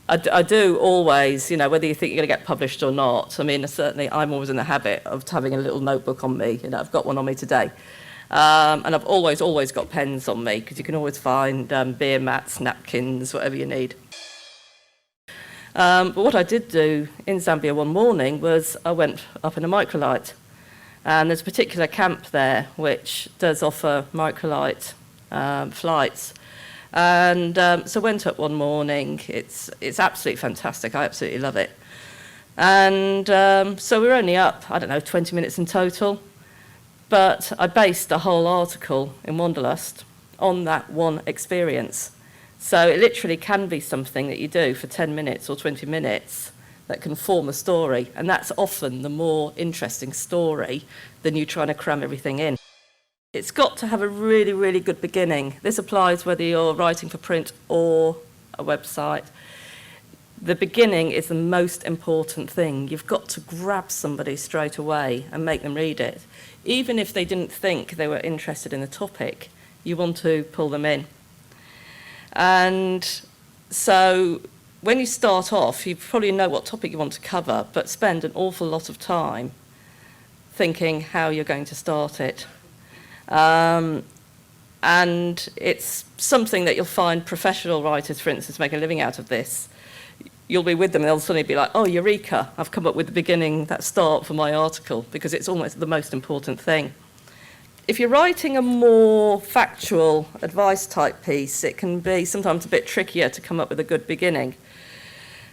I do always, whether you think you're going to get published or not. I mean, certainly I'm always in the habit of having a little notebook on me. I've got one on me today. And I've always got pens on me, because you can always find beer mats, napkins, whatever you need. But what I did do in Zambia one morning was I went up in a microlight. And there's a particular camp there which does offer microlight flights. And so went up one morning. It's absolutely fantastic. I absolutely love it. And so we were only up, 20 minutes in total. But I based a whole article in Wanderlust on that one experience. So it literally can be something that you do for 10 minutes or 20 minutes that can form a story. And that's often the more interesting story than you trying to cram everything in. It's got to have a really, really good beginning. This applies whether you're writing for print or a website. The beginning is the most important thing. You've got to grab somebody straight away and make them read it. Even if they didn't think they were interested in the topic, you want to pull them in. And so when you start off, you probably know what topic you want to cover, but spend an awful lot of time thinking how you're going to start it. And it's something that you'll find professional writers, for instance, make a living out of this. You'll be with them and they'll suddenly be like, oh, eureka, I've come up with the beginning, that start for my article, because it's almost the most important thing. If you're writing a more factual advice type piece, it can be sometimes a bit trickier to come up with a good beginning.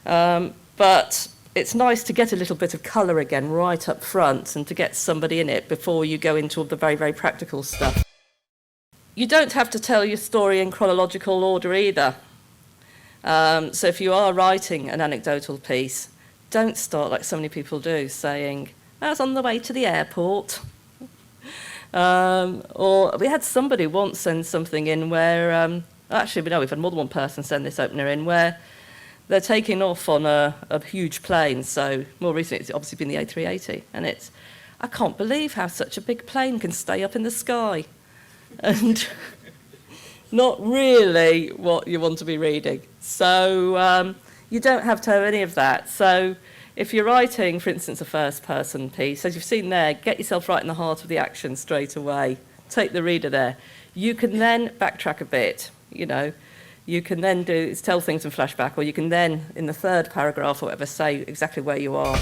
But it's nice to get a little bit of colour again right up front and to get somebody in it before you go into all the very, very practical stuff. You don't have to tell your story in chronological order either. So if you are writing an anecdotal piece, don't start like so many people do, saying, I was on the way to the airport. Or we had somebody once send something in where, actually, we've had more than one person send this opener in, where they're taking off on a huge plane. So more recently, it's obviously been the A380. And it's, I can't believe how such a big plane can stay up in the sky. And not really what you want to be reading. So you don't have to have any of that. So if you're writing, for instance, a first-person piece, as you've seen there, get yourself right in the heart of the action straight away. Take the reader there. You can then backtrack a bit, You can then tell things in flashback, or you can then, in the third paragraph or whatever, say exactly where you are.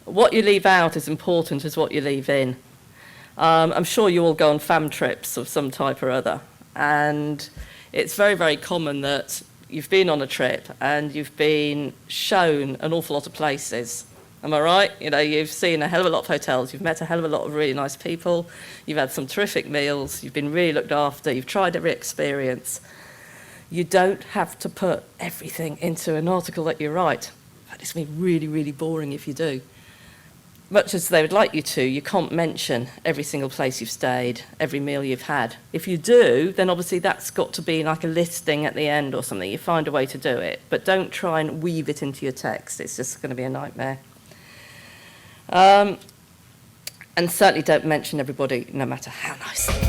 What you leave out is important as what you leave in. I'm sure you all go on fam trips of some type or other, and it's very, very common that you've been on a trip and you've been shown an awful lot of places. Am I right? You've seen a hell of a lot of hotels, you've met a hell of a lot of really nice people, you've had some terrific meals, you've been really looked after, you've tried every experience. You don't have to put everything into an article that you write. In fact, it's going to be really, really boring if you do. Much as they would like you to, you can't mention every single place you've stayed, every meal you've had. If you do, then obviously that's got to be like a listing at the end or something. You find a way to do it, but don't try and weave it into your text. It's just going to be a nightmare. And certainly don't mention everybody, no matter how nice they are.